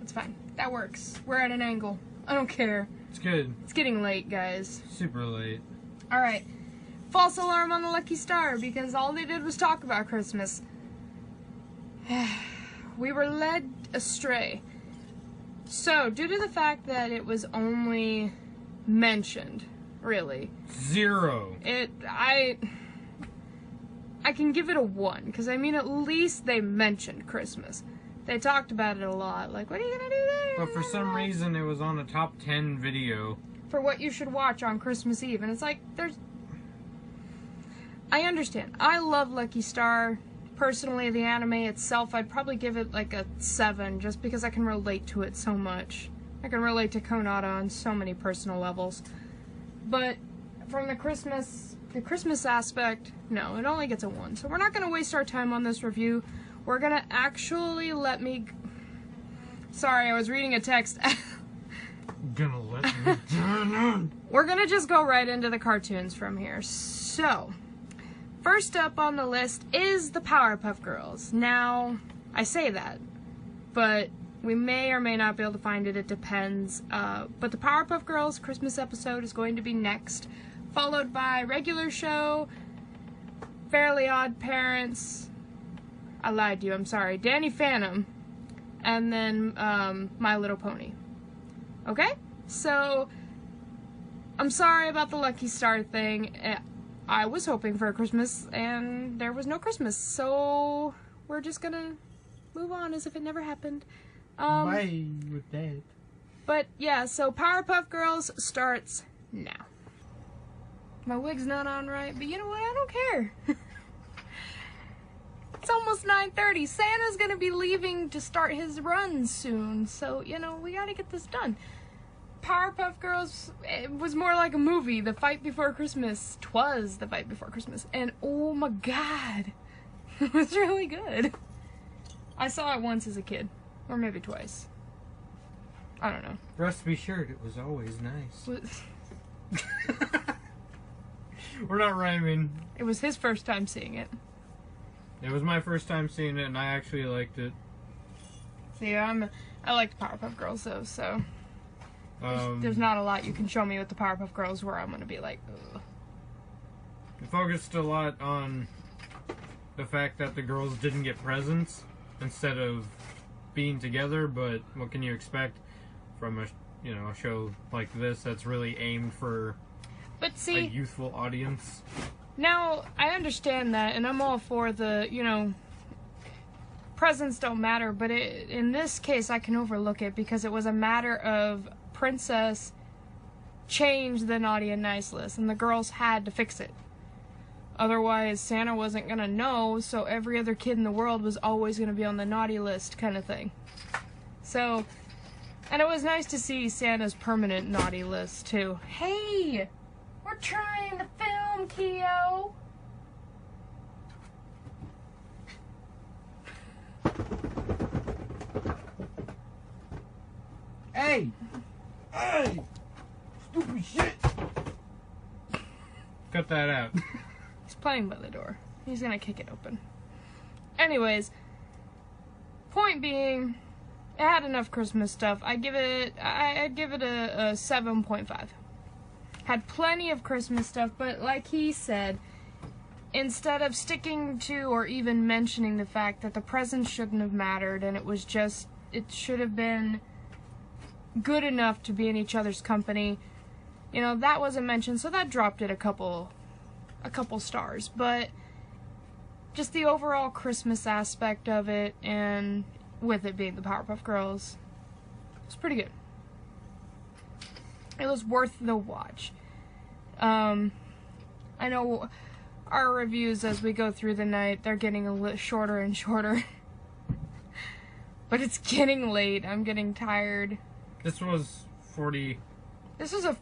That's fine. That works. We're at an angle. I don't care. It's good. It's getting late, guys. Super late. Alright. False alarm on the Lucky Star, because all they did was talk about Christmas. We were led astray. So, due to the fact that it was only mentioned, really. 0. I can give it a 1, because I mean at least they mentioned Christmas. They talked about it a lot, like, what are you gonna do there? But for some reason it was on a top 10 video. For what you should watch on Christmas Eve, and it's like, I understand. I love Lucky Star. Personally, the anime itself, I'd probably give it like a 7, just because I can relate to it so much. I can relate to Konata on so many personal levels. But from the Christmas aspect, no, it only gets a 1. So we're not going to waste our time on this review. We're going to actually Sorry, I was reading a text. Gonna let me down. We're going to just go right into the cartoons from here. So, first up on the list is the Powerpuff Girls. Now, I say that, but we may or may not be able to find it. It depends. But the Powerpuff Girls Christmas episode is going to be next, followed by regular show, Fairly Odd Parents. I lied to you, I'm sorry. Danny Phantom, and then My Little Pony. Okay? So, I'm sorry about the Lucky Star thing. I was hoping for a Christmas, and there was no Christmas, so we're just gonna move on as if it never happened. Bye with that. But yeah, so Powerpuff Girls starts now. My wig's not on right, but you know what? I don't care. It's almost 9:30. Santa's gonna be leaving to start his run soon, so, you know, we gotta get this done. Powerpuff Girls, it was more like a movie. The Fight Before Christmas. 'Twas The Fight Before Christmas. And oh my god, it was really good. I saw it once as a kid. Or maybe twice. I don't know. Rest be assured, it was always nice. Was- We're not rhyming. It was his first time seeing it. It was my first time seeing it, and I actually liked it. See, I like the Powerpuff Girls though, so there's not a lot you can show me with the Powerpuff Girls where I'm gonna be like, ugh. It focused a lot on the fact that the girls didn't get presents instead of being together, but what can you expect from a show like this that's really aimed for But see, a youthful audience? now, I understand that, and I'm all for the, presents don't matter, but in this case, I can overlook it because it was a matter of Princess changed the naughty and nice list, and the girls had to fix it. Otherwise, Santa wasn't gonna know, so every other kid in the world was always gonna be on the naughty list kind of thing. So, and it was nice to see Santa's permanent naughty list, too. Hey! We're trying to film, Keo! Hey! Hey! Stupid shit! Cut that out. He's playing by the door. He's gonna kick it open. Anyways, point being, it had enough Christmas stuff. I'd give it a 7.5. Had plenty of Christmas stuff, but like he said, instead of sticking to or even mentioning the fact that the presents shouldn't have mattered and it should have been good enough to be in each other's company, that wasn't mentioned, so that dropped it a couple stars. But just the overall Christmas aspect of it, and with it being the Powerpuff Girls, it's pretty good. It was worth the watch. I know our reviews as we go through the night, they're getting a little shorter and shorter. But it's getting late. I'm getting tired. This was 40... This was a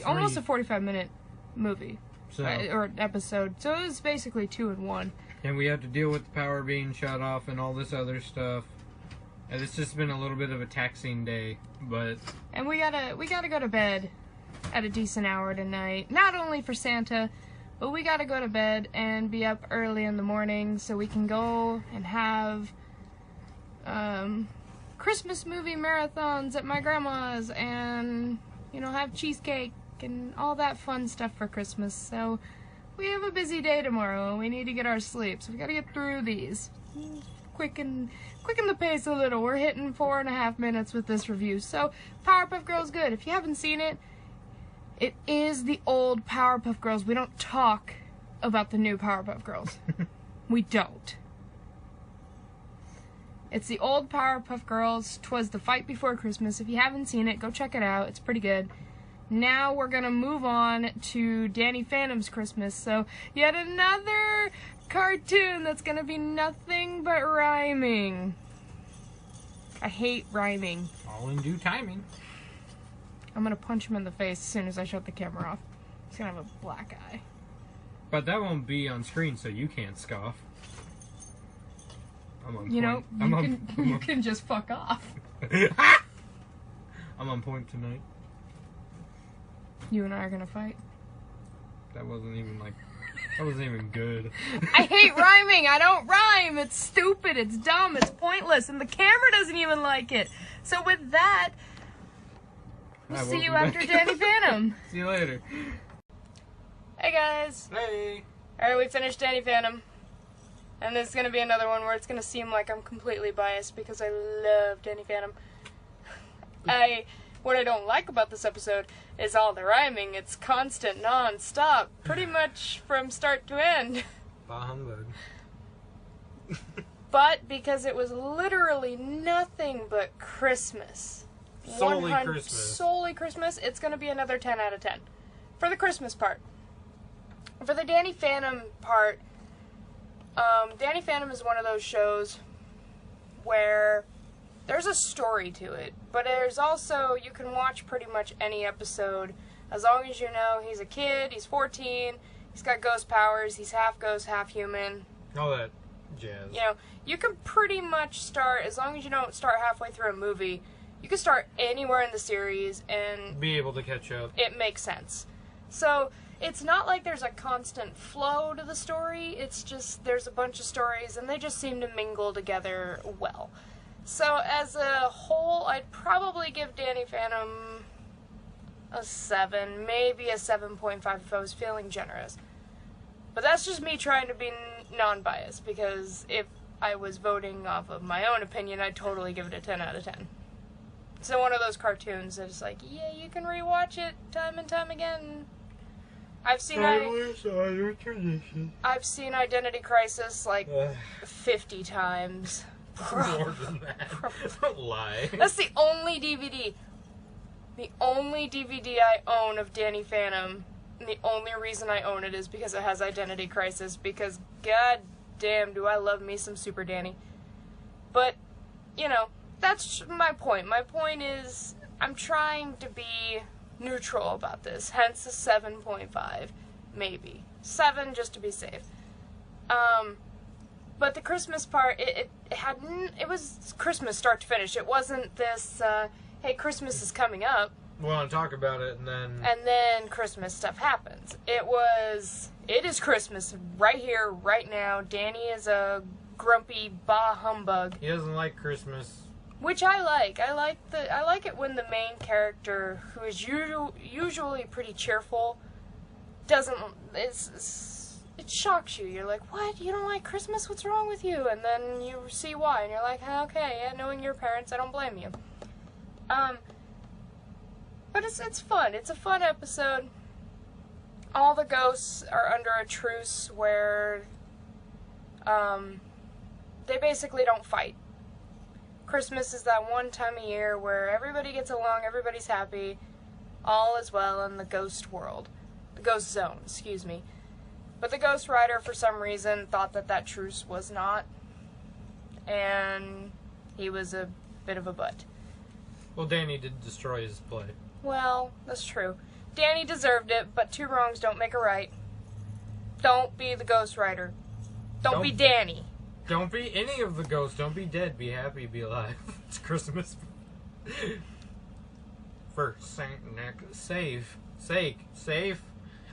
almost a 45-minute movie. So, or episode. So it was basically 2 in 1. And we have to deal with the power being shut off and all this other stuff. And it's just been a little bit of a taxing day, but... And we gotta go to bed at a decent hour tonight. Not only for Santa, but we gotta go to bed and be up early in the morning so we can go and have Christmas movie marathons at my grandma's and, you know, have cheesecake and all that fun stuff for Christmas. So we have a busy day tomorrow and we need to get our sleep. So we gotta get through these. Quicken the pace a little. We're hitting 4.5 minutes with this review. So Powerpuff Girls good. If you haven't seen it, it is the old Powerpuff Girls. We don't talk about the new Powerpuff Girls. We don't. It's the old Powerpuff Girls. 'Twas the fight before Christmas. If you haven't seen it, go check it out. It's pretty good. Now we're gonna move on to Danny Phantom's Christmas. So yet another cartoon that's gonna be nothing but rhyming. I hate rhyming. All in due timing. I'm gonna punch him in the face as soon as I shut the camera off. He's gonna have a black eye. But that won't be on screen, so you can't scoff. I'm on point. You can just fuck off. I'm on point tonight. You and I are gonna fight. That wasn't even good. I hate rhyming. I don't rhyme. It's stupid. It's dumb. It's pointless. And the camera doesn't even like it. So with that, we'll see you after Danny Phantom. See you later. Hey guys. Hey. Alright, we finished Danny Phantom. And this is going to be another one where it's going to seem like I'm completely biased because I love Danny Phantom. What I don't like about this episode is all the rhyming. It's constant, non-stop, pretty much from start to end. Bah humbug. But because it was literally nothing but Christmas. Solely Christmas, it's going to be another 10 out of 10. For the Christmas part. For the Danny Phantom part, Danny Phantom is one of those shows where there's a story to it, but there's also, you can watch pretty much any episode as long as you know he's a kid, he's 14, he's got ghost powers, he's half ghost, half human. All that jazz. You know, you can pretty much start, as long as you don't start halfway through a movie, you can start anywhere in the series and be able to catch up. It makes sense. So it's not like there's a constant flow to the story, it's just there's a bunch of stories and they just seem to mingle together well. So as a whole, I'd probably give Danny Phantom a 7, maybe a 7.5 if I was feeling generous. But that's just me trying to be non-biased, because if I was voting off of my own opinion, I'd totally give it a 10 out of 10. So one of those cartoons that's like, yeah, you can rewatch it time and time again. I've seen Identity Crisis like 50 times. More than that. Don't lie. That's the only DVD. The only DVD I own of Danny Phantom. And the only reason I own it is because it has Identity Crisis. Because god damn do I love me some Super Danny. But, you know, that's my point. My point is, I'm trying to be neutral about this. Hence a 7.5. Maybe. 7 just to be safe. But the Christmas part, it was Christmas start to finish. It wasn't this, hey, Christmas is coming up. We want to talk about it, and then Christmas stuff happens. It is Christmas right here, right now. Danny is a grumpy bah humbug. He doesn't like Christmas. Which I like. I like it when the main character, who is usually pretty cheerful, it shocks you. You're like, what? You don't like Christmas? What's wrong with you? And then you see why, and you're like, okay, yeah, knowing your parents, I don't blame you. But it's fun. It's a fun episode. All the ghosts are under a truce where, they basically don't fight. Christmas is that one time a year where everybody gets along, everybody's happy, all is well in the ghost world. The ghost zone, excuse me. But the Ghost Rider, for some reason, thought that truce was not, and he was a bit of a butt. Well, Danny did destroy his play. Well, that's true. Danny deserved it, but 2 wrongs don't make a right. Don't be the Ghost Rider. Don't be Danny. Don't be any of the ghosts. Don't be dead. Be happy. Be alive. It's Christmas. For Saint Nick. Safe.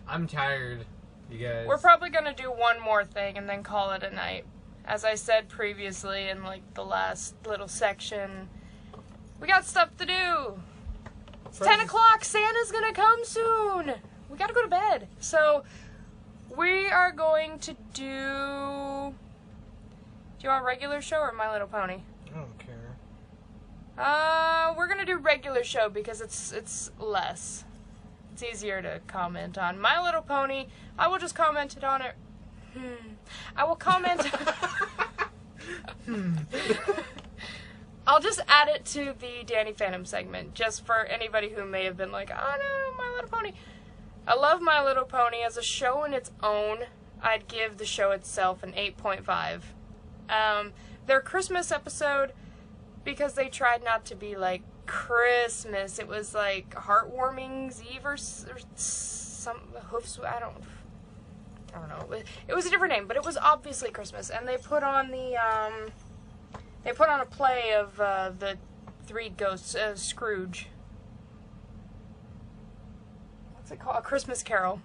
I'm tired, you guys. We're probably gonna do one more thing and then call it a night. As I said previously in like the last little section, We got stuff to do. It's 10 o'clock. Santa's gonna come soon. We gotta go to bed. So, we are going to do... Do you want a regular show or My Little Pony? I don't care. We're gonna do regular show because it's less. It's easier to comment on. My Little Pony, I will just comment it on it. I will comment... I'll just add it to the Danny Phantom segment, just for anybody who may have been like, oh no, My Little Pony. I love My Little Pony. As a show in its own, I'd give the show itself an 8.5. Their Christmas episode, because they tried not to be like Christmas, it was like Heartwarming's Eve or some hoofs. I don't know. It was a different name, but it was obviously Christmas, and they put on the they put on a play of the three ghosts, Scrooge. What's it called? A Christmas Carol.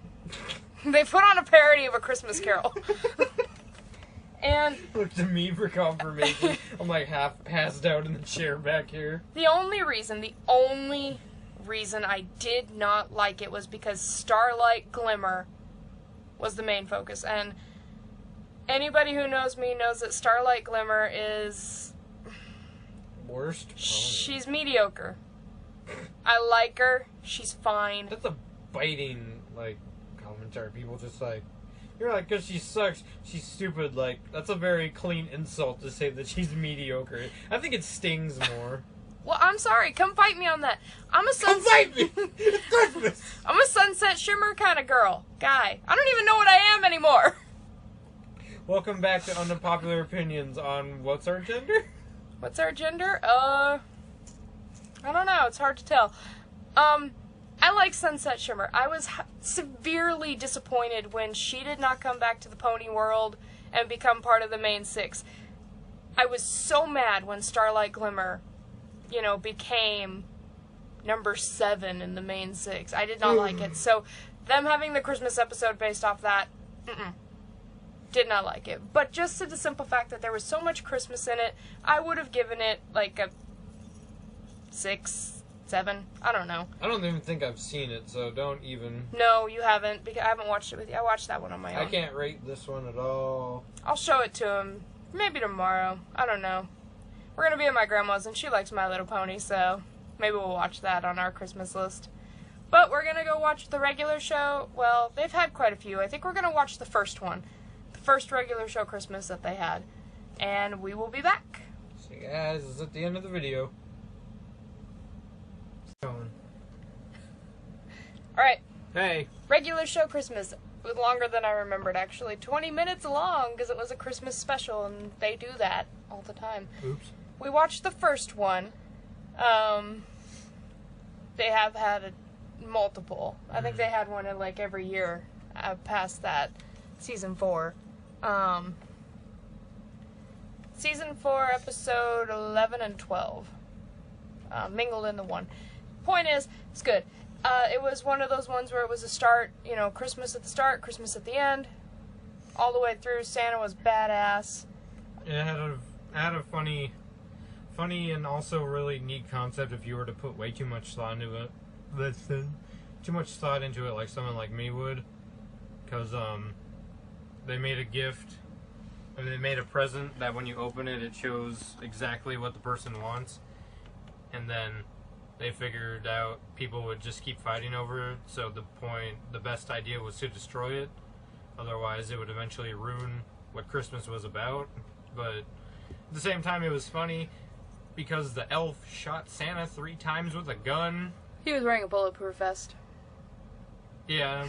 They put on a parody of A Christmas Carol. And look to me for confirmation. I'm like half passed out in the chair back here. The only reason I did not like it was because Starlight Glimmer was the main focus. And anybody who knows me knows that Starlight Glimmer is... worst? She's mediocre. I like her. She's fine. That's a biting, like, commentary. People just like... You're like, because she sucks, she's stupid. Like, that's a very clean insult to say that she's mediocre. I think it stings more. Well, I'm sorry. Come fight me on that. I'm a Come fight me! It's Christmas! I'm a Sunset Shimmer kind of guy. I don't even know what I am anymore. Welcome back to Unpopular Opinions on what's our gender? What's our gender? I don't know. It's hard to tell. I like Sunset Shimmer. I was severely disappointed when she did not come back to the pony world and become part of the main six. I was so mad when Starlight Glimmer, became number 7 in the main six. I did not like it. So, them having the Christmas episode based off that, did not like it. But just to the simple fact that there was so much Christmas in it, I would have given it like a 6, 7. I don't know. I don't even think I've seen it, so don't even... No, you haven't, because I haven't watched it with you. I watched that one on my own. I can't rate this one at all. I'll show it to him. Maybe tomorrow. I don't know. We're going to be at my grandma's, and she likes My Little Pony, so maybe we'll watch that on our Christmas list. But we're going to go watch the regular show. Well, they've had quite a few. I think we're going to watch the first one. The first regular show Christmas that they had. And we will be back. So guys, this is at the end of the video. Alright. Hey. Regular show Christmas. It was longer than I remembered, actually. 20 minutes long, because it was a Christmas special, and they do that all the time. Oops. We watched the first one. They have had multiple. I think they had one in, like, every year past that. Season 4. Season 4, episode 11 and 12. Mingled into one. Point is, it's good. It was one of those ones where it was a start, Christmas at the start, Christmas at the end, all the way through. Santa was badass. It had a funny and also really neat concept if you were to put way too much thought into it. Too much thought into it, like someone like me would, because they made a gift. They made a present that when you open it, it shows exactly what the person wants, and then they figured out people would just keep fighting over it, so the best idea was to destroy it. Otherwise, it would eventually ruin what Christmas was about. But at the same time, it was funny because the elf shot Santa 3 times with a gun. He was wearing a bulletproof vest. Yeah.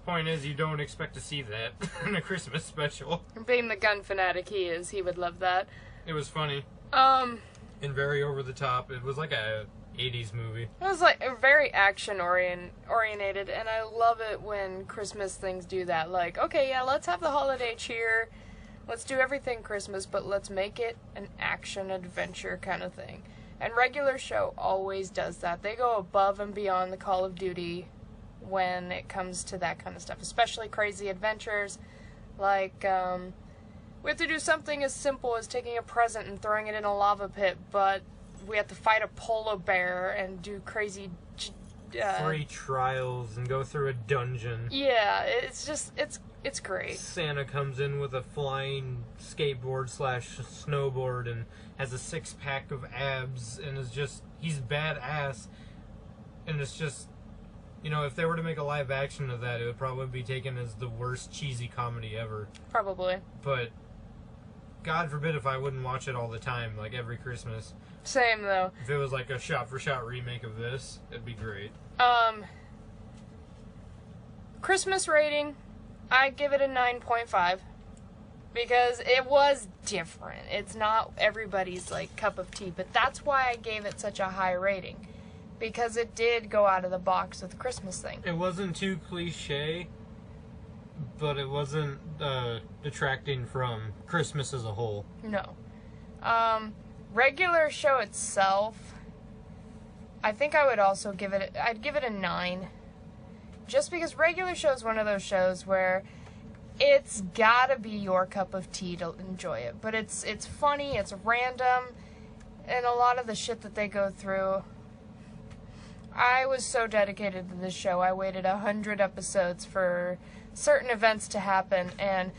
Point is, you don't expect to see that in a Christmas special. Being the gun fanatic he is, he would love that. It was funny. And very over the top. It was like a 80s movie. It was like very action oriented, and I love it when Christmas things do that. Like, okay, yeah, let's have the holiday cheer. Let's do everything Christmas, but let's make it an action adventure kind of thing. And regular show always does that. They go above and beyond the Call of Duty when it comes to that kind of stuff, especially crazy adventures. Like, we have to do something as simple as taking a present and throwing it in a lava pit, but we had to fight a polar bear and do crazy... free trials and go through a dungeon. Yeah, it's just, it's great. Santa comes in with a flying skateboard / snowboard and has a 6-pack of abs and is just, he's badass. And it's just, you know, if they were to make a live action of that, it would probably be taken as the worst cheesy comedy ever. Probably. But God forbid if I wouldn't watch it all the time, like every Christmas. Same, though. If it was like a shot-for-shot remake of this, it'd be great. Christmas rating, I give it a 9.5. Because it was different. It's not everybody's, like, cup of tea. But that's why I gave it such a high rating. Because it did go out of the box with the Christmas thing. It wasn't too cliche, but it wasn't detracting from Christmas as a whole. No. Regular show itself, I think I would also give it, I'd give it a 9. Just because regular show is one of those shows where it's gotta be your cup of tea to enjoy it. But it's funny, it's random, and a lot of the shit that they go through. I was so dedicated to this show. I waited 100 episodes for certain events to happen, and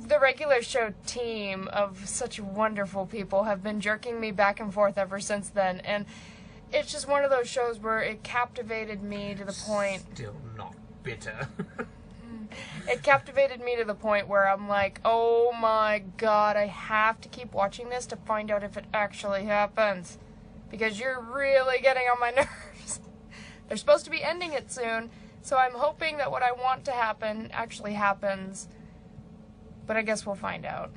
the regular show team of such wonderful people have been jerking me back and forth ever since then, and it's just one of those shows where it captivated me to the point... Still not bitter. It captivated me to the point where I'm like, oh my god, I have to keep watching this to find out if it actually happens. Because you're really getting on my nerves. They're supposed to be ending it soon, so I'm hoping that what I want to happen actually happens. But I guess we'll find out.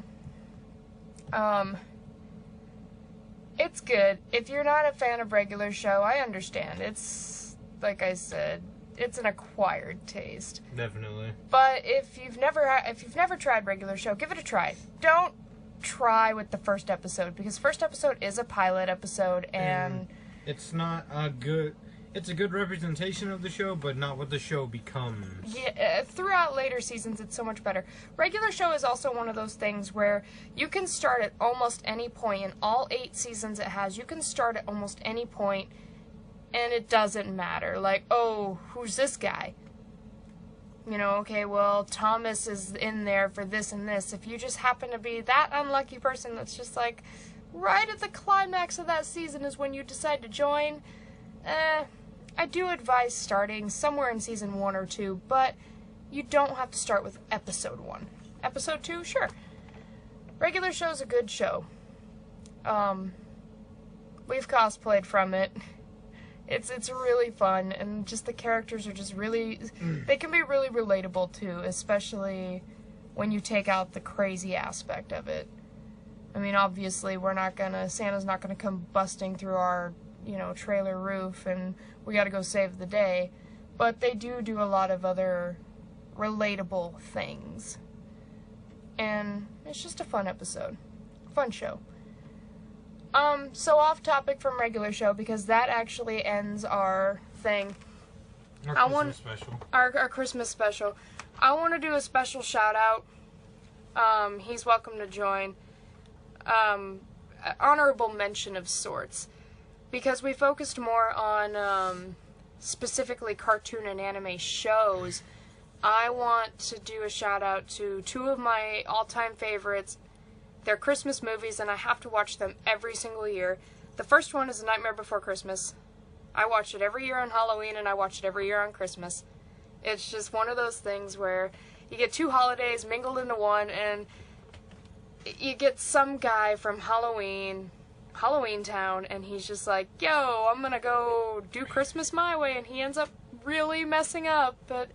It's good. If you're not a fan of regular show, I understand. It's, like I said, it's an acquired taste. Definitely. But if you've never tried regular show, give it a try. Don't try with the first episode, because first episode is a pilot episode, and it's not a good... It's a good representation of the show, but not what the show becomes. Yeah, throughout later seasons, it's so much better. Regular show is also one of those things where you can start at almost any point. In all 8 seasons it has, you can start at almost any point, and it doesn't matter. Like, oh, who's this guy? You know, okay, well, Thomas is in there for this and this. If you just happen to be that unlucky person that's just like, right at the climax of that season is when you decide to join, I do advise starting somewhere in season 1 or 2, but you don't have to start with episode 1. Episode 2, sure. Regular show's a good show. We've cosplayed from it. It's really fun, and just the characters are just really... They can be really relatable, too, especially when you take out the crazy aspect of it. I mean, obviously, Santa's not gonna come busting through our, trailer roof, and we gotta go save the day. But they do a lot of other relatable things. And it's just a fun episode. Fun show. So off topic from regular show, because that actually ends our thing. Our Christmas special. Our Christmas special. I want to do a special shout out. He's welcome to join. Honorable mention of sorts. Because we focused more on specifically cartoon and anime shows, I want to do a shout out to 2 of my all-time favorites. They're Christmas movies, and I have to watch them every single year. The first one is A Nightmare Before Christmas. I watch it every year on Halloween, and I watch it every year on Christmas. It's just one of those things where you get 2 holidays mingled into one, and you get some guy from Halloween Town, and he's just like, yo, I'm gonna go do Christmas my way, and he ends up really messing up, but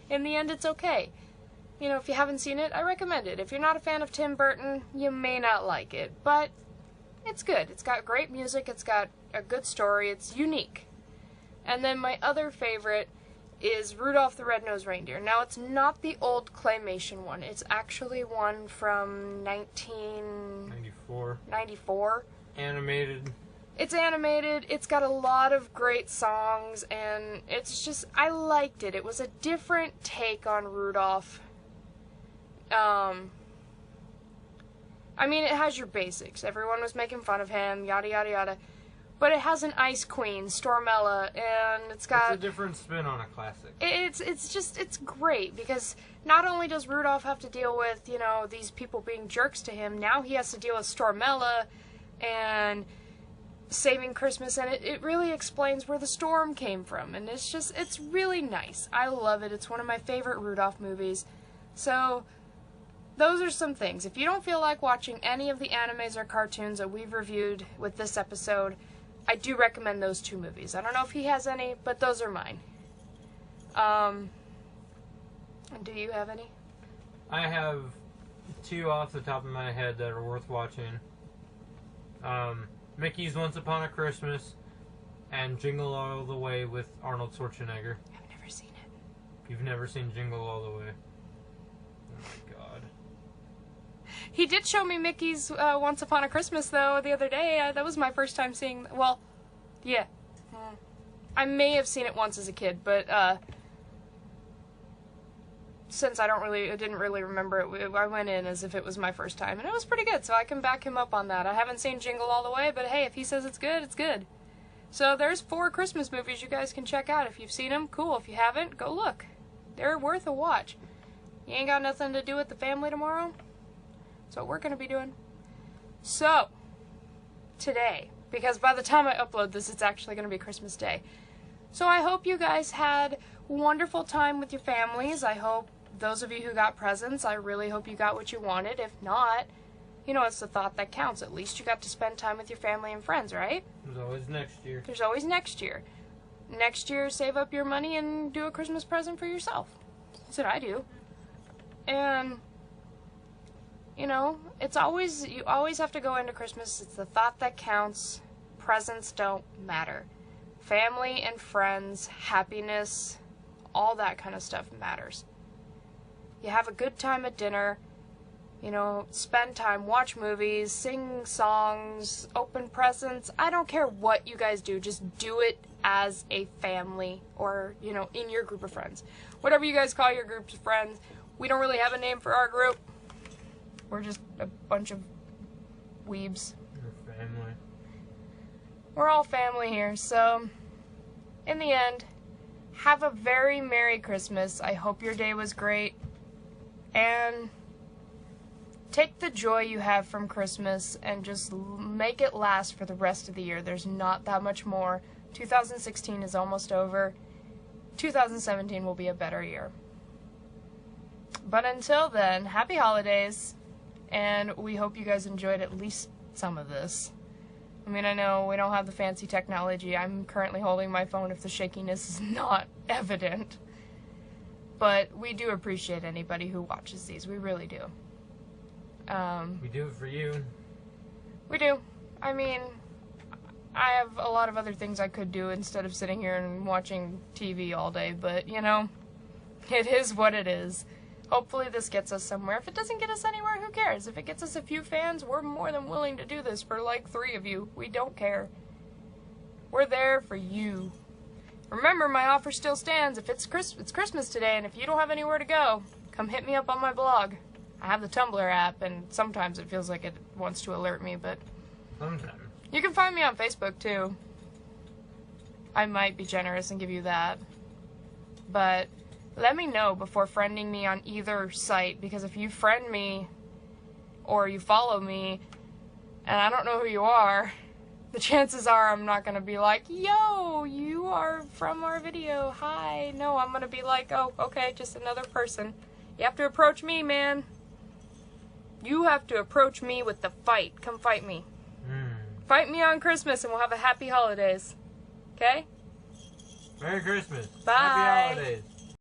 in the end it's okay. If you haven't seen it, I recommend it. If you're not a fan of Tim Burton, you may not like it, but it's good. It's got great music, it's got a good story, it's unique. And then my other favorite is Rudolph the Red-Nosed Reindeer. Now, it's not the old claymation one. It's actually one from 1994. Animated. It's animated, it's got a lot of great songs, and it's just, I liked it. It was a different take on Rudolph. I mean, it has your basics. Everyone was making fun of him, yada, yada, yada. But it has an Ice Queen, Stormella, and it's got... It's a different spin on a classic. It's great, because not only does Rudolph have to deal with, you know, these people being jerks to him, now he has to deal with Stormella and saving Christmas, and it really explains where the storm came from, and it's really nice. I love it. It's one of my favorite Rudolph movies. So, those are some things. If you don't feel like watching any of the animes or cartoons that we've reviewed with this episode, I do recommend those 2 movies. I don't know if he has any, but those are mine. Do you have any? I have 2 off the top of my head that are worth watching. Mickey's Once Upon a Christmas and Jingle All the Way with Arnold Schwarzenegger. I've never seen it. You've never seen Jingle All the Way? Oh my god. He did show me Mickey's Once Upon a Christmas, though, the other day. That was my first time seeing... Well, yeah. I may have seen it once as a kid, but since I didn't really remember it, I went in as if it was my first time, and it was pretty good, so I can back him up on that. I haven't seen Jingle All the Way, but hey, if he says it's good, it's good. So there's 4 Christmas movies you guys can check out. If you've seen them, cool. If you haven't, go look. They're worth a watch. You ain't got nothing to do with the family tomorrow? That's what we're going to be doing. So, today, because by the time I upload this, it's actually going to be Christmas Day. So I hope you guys had a wonderful time with your families. I hope those of you who got presents, I really hope you got what you wanted. If not, you know, it's the thought that counts. At least you got to spend time with your family and friends, right? There's always next year. There's always next year. Next year, save up your money and do a Christmas present for yourself. That's what I do. And... you know, you always have to go into Christmas. It's the thought that counts. Presents don't matter. Family and friends, happiness, all that kind of stuff matters. You have a good time at dinner, you know, spend time, watch movies, sing songs, open presents. I don't care what you guys do, just do it as a family or, you know, in your group of friends. Whatever you guys call your groups of friends. We don't really have a name for our group. We're just a bunch of weebs. We're family. We're all family here, so in the end, have a very Merry Christmas. I hope your day was great. And take the joy you have from Christmas and just make it last for the rest of the year. There's not that much more. 2016 is almost over. 2017 will be a better year. But until then, happy holidays. And we hope you guys enjoyed at least some of this. I mean, I know we don't have the fancy technology. I'm currently holding my phone if the shakiness is not evident. But we do appreciate anybody who watches these. We really do. We do it for you. We do. I mean, I have a lot of other things I could do instead of sitting here and watching TV all day. But, you know, it is what it is. Hopefully this gets us somewhere. If it doesn't get us anywhere, who cares? If it gets us a few fans, we're more than willing to do this for like 3 of you. We don't care. We're there for you. Remember, my offer still stands. If it's Christmas today, and if you don't have anywhere to go, come hit me up on my blog. I have the Tumblr app, and sometimes it feels like it wants to alert me, but... sometimes. You can find me on Facebook, too. I might be generous and give you that. But... let me know before friending me on either site, because if you friend me or you follow me and I don't know who you are, the chances are I'm not going to be like, yo, you are from our video, hi. No, I'm going to be like, oh, okay, just another person. You have to approach me, man. You have to approach me with the fight. Come fight me. Fight me on Christmas and we'll have a happy holidays. Okay? Merry Christmas. Bye. Happy holidays.